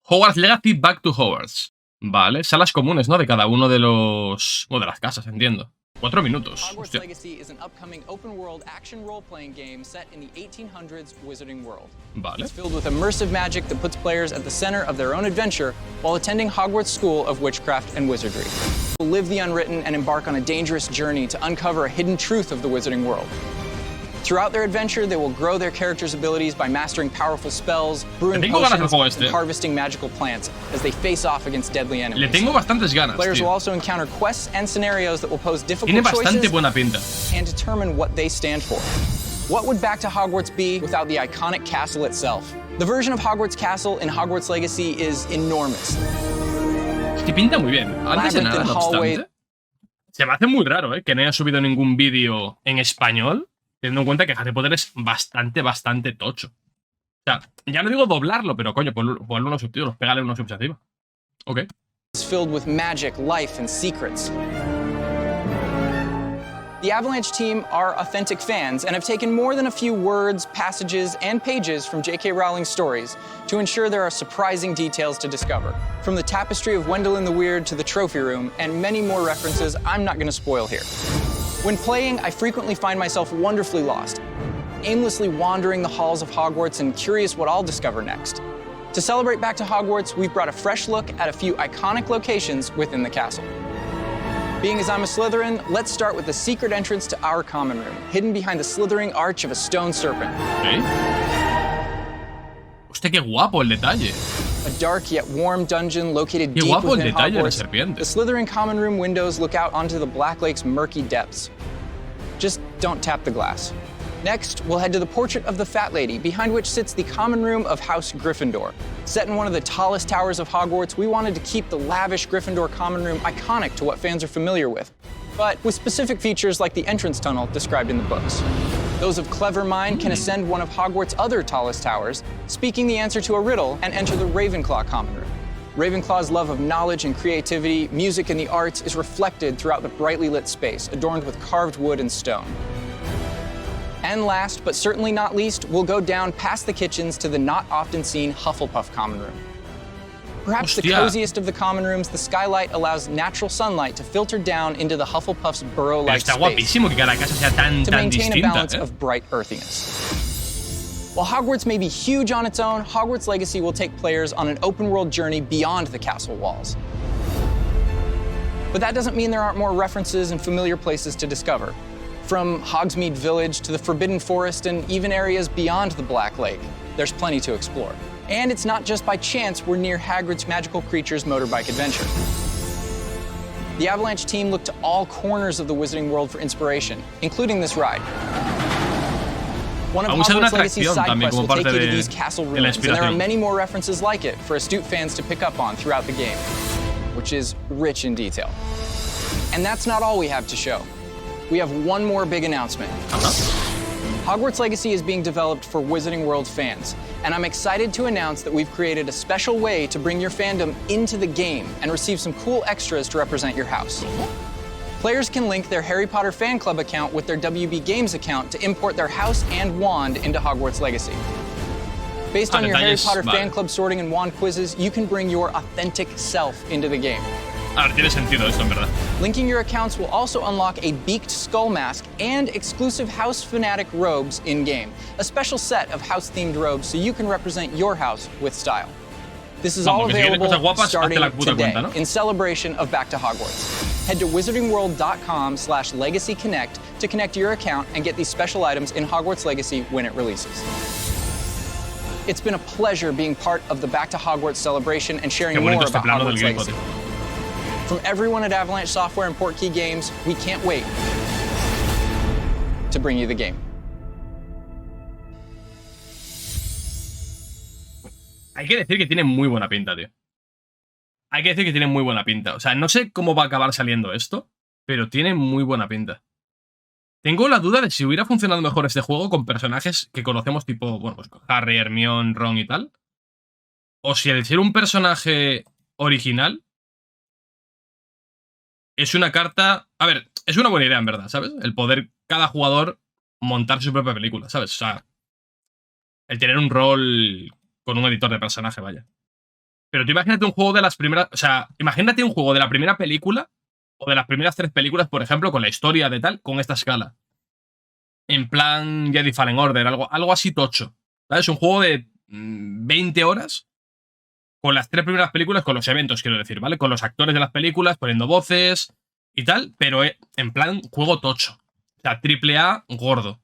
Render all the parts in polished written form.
Hogwarts Legacy Back to Howarts. Vale, salas comunes, ¿no? De cada uno de los... Bueno, de las casas, entiendo. 4 minutos. Hogwarts Hostia. Legacy is an upcoming open-world action role-playing game set in the 1800s Wizarding World. Vale. It's filled with immersive magic that puts players at the center of their own adventure while attending Hogwarts School of Witchcraft and Wizardry. They'll live the unwritten and embark on a dangerous journey to uncover a hidden truth of the Wizarding world. Throughout their adventure, they will grow their characters' abilities by mastering powerful spells, brewing potions, and harvesting magical plants as they face off against deadly enemies. Le tengo bastantes ganas, Players tío. will also encounter quests and scenarios that will pose difficult Tiene bastante choices buena pinta. and determine what they stand for. What would Back to Hogwarts be without the iconic castle itself? The version of Hogwarts Castle in Hogwarts Legacy is enormous. Es que pinta muy bien. Antes de nada, no obstante, se me hace muy raro, que no haya subido ningún vídeo en español, teniendo en cuenta que Harry Potter es bastante tocho. O sea, ya no digo doblarlo, pero coño, ponle unos subtítulos, pégale unos subs encima. Ok. It's filled with magic, life, and secrets. The Avalanche team are authentic fans and have taken more than a few words, passages, and pages from J.K. Rowling's stories to ensure there are surprising details to discover. From the tapestry of Wendell the Weird to the trophy room, and many more references I'm not going to spoil here. When playing, I frequently find myself wonderfully lost, aimlessly wandering the halls of Hogwarts and curious what I'll discover next. To celebrate Back to Hogwarts, we've brought a fresh look at a few iconic locations within the castle. Being as I'm a Slytherin, let's start with the secret entrance to our common room, hidden behind the slithering arch of a stone serpent. Okay. Hostia, qué guapo el detalle. A dark yet warm dungeon located Qué deep guapo el within detalle de la Hogwarts. serpiente. The Slytherin common room windows look out onto the Black Lake's murky depths. Just don't tap the glass. Next, we'll head to the portrait of the Fat Lady, behind which sits the common room of House Gryffindor. Set in one of the tallest towers of Hogwarts, we wanted to keep the lavish Gryffindor common room iconic to what fans are familiar with, but with specific features like the entrance tunnel described in the books. Those of clever mind can ascend one of Hogwarts' other tallest towers, speaking the answer to a riddle, and enter the Ravenclaw common room. Ravenclaw's love of knowledge and creativity, music, and the arts is reflected throughout the brightly lit space, adorned with carved wood and stone. And last, but certainly not least, we'll go down past the kitchens to the not often seen Hufflepuff common room. Perhaps the coziest of the common rooms, the skylight allows natural sunlight to filter down into the Hufflepuff's burrow-like space guapísimo que cada casa sea tan to maintain distinta, a balance of bright earthiness. While Hogwarts may be huge on its own, Hogwarts Legacy will take players on an open-world journey beyond the castle walls. But that doesn't mean there aren't more references and familiar places to discover. From Hogsmeade Village to the Forbidden Forest and even areas beyond the Black Lake, there's plenty to explore. And it's not just by chance we're near Hagrid's Magical Creatures motorbike adventure. The Avalanche team looked to all corners of the Wizarding world for inspiration, including this ride. One of Hogwarts Legacy's side quests will take you to these castle ruins, and there are many more references like it for astute fans to pick up on throughout the game, which is rich in detail. And that's not all we have to show. We have one more big announcement. Hogwarts Legacy is being developed for Wizarding World fans, and I'm excited to announce that we've created a special way to bring your fandom into the game and receive some cool extras to represent your house. Players can link their Harry Potter fan club account with their WB Games account to import their house and wand into Hogwarts Legacy. Based on your Harry Potter fan club sorting and wand quizzes, you can bring your authentic self into the game. Ahora tiene sentido esto, en verdad. Linking your accounts will also unlock a beaked skull mask and exclusive House Fanatic robes in-game. A special set of house-themed robes so you can represent your house with style. This is all available starting today in celebration of Back to Hogwarts. Head to wizardingworld.com/legacyconnect to connect your account and get these special items in Hogwarts Legacy when it releases. It's been a pleasure being part of the Back to Hogwarts celebration and sharing more about Hogwarts Legacy. From everyone at Avalanche Software and Portkey Games, we can't wait to bring you the game. Hay que decir que tiene muy buena pinta, tío. Hay que decir que tiene muy buena pinta. O sea, no sé cómo va a acabar saliendo esto, pero tiene muy buena pinta. Tengo la duda de si hubiera funcionado mejor este juego con personajes que conocemos tipo, bueno, pues Harry, Hermione, Ron y tal. O si al ser un personaje original es una carta... A ver, es una buena idea, en verdad, ¿sabes? El poder, cada jugador, montar su propia película, ¿sabes? O sea, el tener un rol con un editor de personaje, vaya. Pero tú imagínate un juego de las primeras... O sea, imagínate un juego de la primera película, o de las primeras 3 películas, por ejemplo, con la historia de tal, con esta escala. En plan Jedi Fallen Order, algo así tocho. ¿Sabes? Un juego de 20 horas con las 3 primeras películas, con los eventos, quiero decir, ¿vale? Con los actores de las películas, poniendo voces y tal, pero en plan juego tocho. O sea, AAA gordo.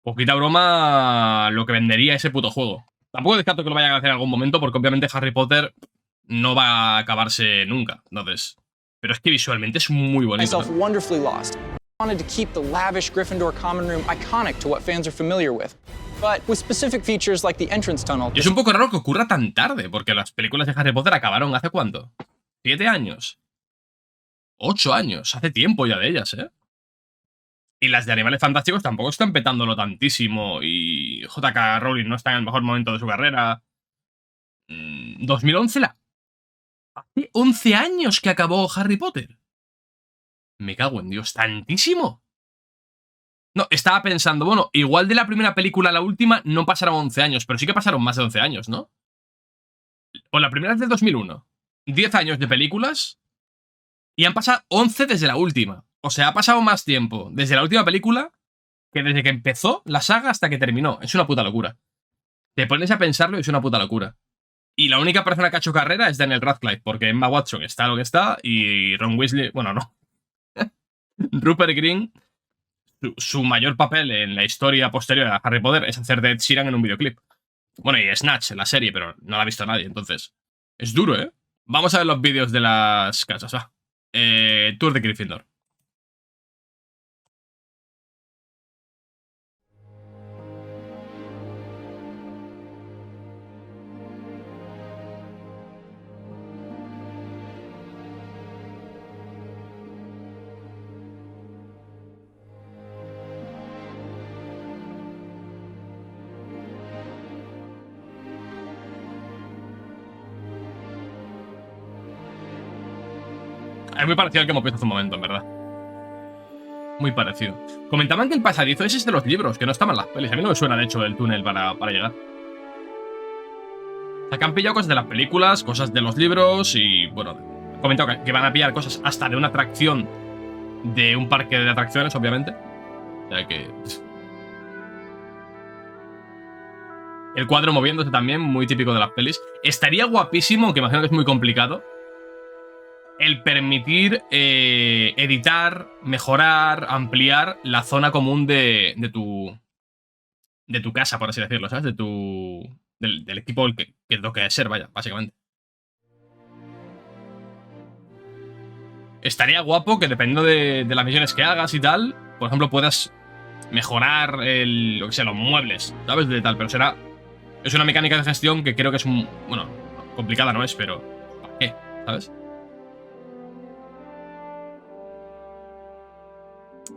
Poquita broma lo que vendería ese puto juego. Tampoco descarto que lo vayan a hacer en algún momento, porque obviamente Harry Potter no va a acabarse nunca. Entonces, pero es que visualmente es muy bonito. Myself wonderfully lost. I wanted to keep the lavish Gryffindor common room iconic to what fans are familiar with, but with specific features like the entrance tunnel. Y es un poco raro que ocurra tan tarde, porque las películas de Harry Potter acabaron ¿hace cuánto? ¿7 años? 8 años. Hace tiempo ya de ellas, ¿eh? Y las de Animales Fantásticos tampoco están petándolo tantísimo. Y J.K. Rowling no está en el mejor momento de su carrera. 2011 Hace 11 años que acabó Harry Potter. Me cago en Dios, tantísimo. No, estaba pensando, bueno, igual de la primera película a la última no pasaron 11 años, pero sí que pasaron más de 11 años, ¿no? O la primera es del 2001. 10 años de películas y han pasado 11 desde la última. O sea, ha pasado más tiempo desde la última película que desde que empezó la saga hasta que terminó. Es una puta locura. Te pones a pensarlo y es una puta locura. Y la única persona que ha hecho carrera es Daniel Radcliffe, porque Emma Watson está lo que está y Ron Weasley... Bueno, no. Rupert Grint, su mayor papel en la historia posterior a Harry Potter es hacer de Ed Sheeran en un videoclip. Bueno, y Snatch en la serie, pero no la ha visto nadie, entonces... Es duro, ¿eh? Vamos a ver los vídeos de las casas, va. Tour de Gryffindor. Es muy parecido al que hemos visto hace un momento, en verdad. Muy parecido. Comentaban que el pasadizo ese es de los libros, que no estaban las pelis. A mí no me suena, de hecho, el túnel para llegar. O sea, que han pillado cosas de las películas, cosas de los libros y, bueno, he comentado que van a pillar cosas hasta de una atracción de un parque de atracciones, obviamente. O sea que... El cuadro moviéndose también, muy típico de las pelis. Estaría guapísimo, aunque imagino que es muy complicado, el permitir editar, mejorar, ampliar la zona común de tu casa, por así decirlo, ¿sabes? Del equipo que toque ser, vaya, básicamente. Estaría guapo que dependiendo de las misiones que hagas y tal, por ejemplo, puedas mejorar lo que sea, los muebles, ¿sabes? De tal, pero es una mecánica de gestión que creo que es bueno, complicada no es, pero ¿para qué? ¿Sabes?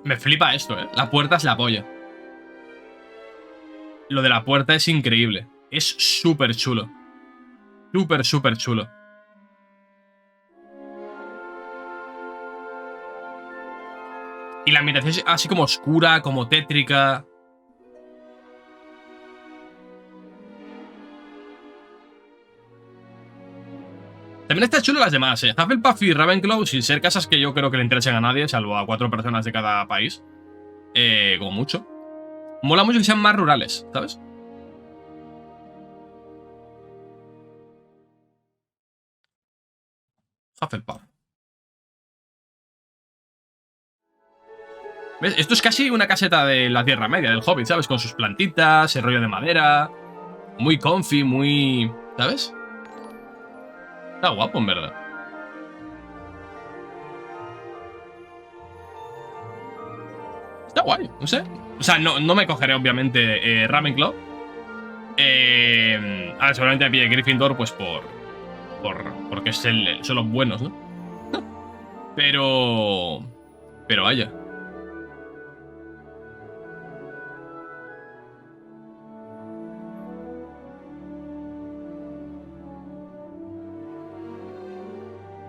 Me flipa esto, ¿eh? La puerta es la polla. Lo de la puerta es increíble. Es súper chulo. Súper, súper chulo. Y la ambientación es así como oscura, como tétrica. También está chulo las demás, ¿eh? Hufflepuff y Ravenclaw, sin ser casas que yo creo que le interesen a nadie, salvo a 4 personas de cada país. Como mucho. Mola mucho que sean más rurales, ¿sabes? Hufflepuff. ¿Ves? Esto es casi una caseta de la Tierra Media, del Hobbit, ¿sabes? Con sus plantitas, el rollo de madera. Muy comfy, muy... ¿sabes? Está guapo, en verdad. Está guay, no sé. O sea, no me cogeré, obviamente, Ravenclaw. A ver, seguramente me pille Gryffindor, pues porque son los buenos, ¿no? Pero vaya.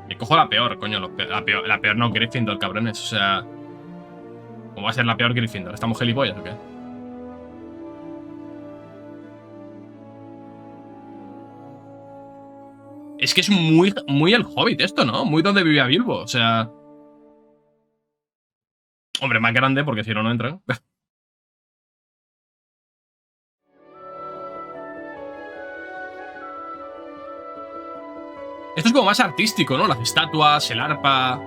Me cojo la peor, coño. La peor no Gryffindor, cabrones. O sea... ¿Cómo va a ser la peor Gryffindor? ¿Estamos gilipollas o qué? Es que es muy el Hobbit esto, ¿no? Muy donde vivía Bilbo, o sea... Hombre, más grande, porque si no, no entran. Esto es como más artístico, ¿no? Las estatuas, el arpa...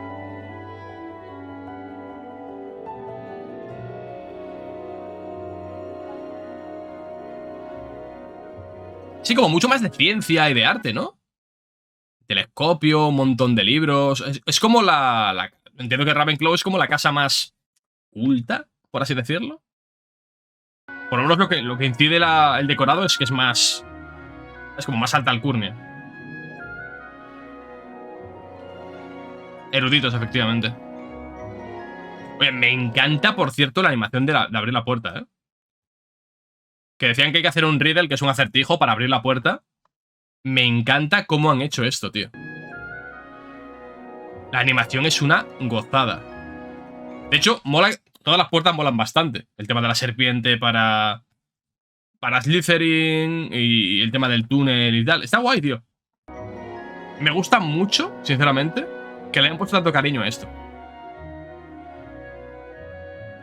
Sí, como mucho más de ciencia y de arte, ¿no? Telescopio, un montón de libros... Es como entiendo que Ravenclaw es como la casa más culta, por así decirlo. Por lo menos lo que incide el decorado es que es más... Es como más alta alcurnia. Eruditos, efectivamente. Oye, me encanta, por cierto, la animación de abrir la puerta, ¿eh? Que decían que hay que hacer un riddle, que es un acertijo, para abrir la puerta. Me encanta cómo han hecho esto, tío. La animación es una gozada. De hecho, mola... Todas las puertas molan bastante. El tema de la serpiente para Slytherin y el tema del túnel y tal. Está guay, tío. Me gusta mucho, sinceramente, que le hayan puesto tanto cariño a esto.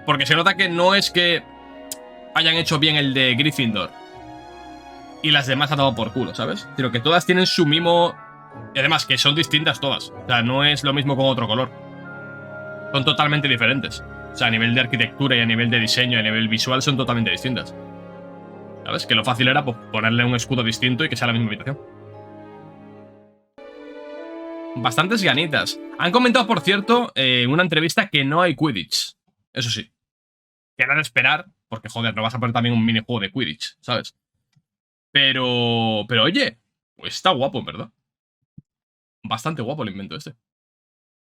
Porque se nota que no es que hayan hecho bien el de Gryffindor y las demás han dado por culo, ¿sabes? Sino que todas tienen su mimo... Y además, que son distintas todas. O sea, no es lo mismo con otro color. Son totalmente diferentes. O sea, a nivel de arquitectura y a nivel de diseño y a nivel visual son totalmente distintas. ¿Sabes? Que lo fácil era pues, ponerle un escudo distinto y que sea la misma habitación. Bastantes ganitas. Han comentado, por cierto, en una entrevista que no hay Quidditch. Eso sí. Que era de esperar, porque, joder, no vas a poner también un minijuego de Quidditch, ¿sabes? Pero oye, pues está guapo, en verdad. Bastante guapo el invento este.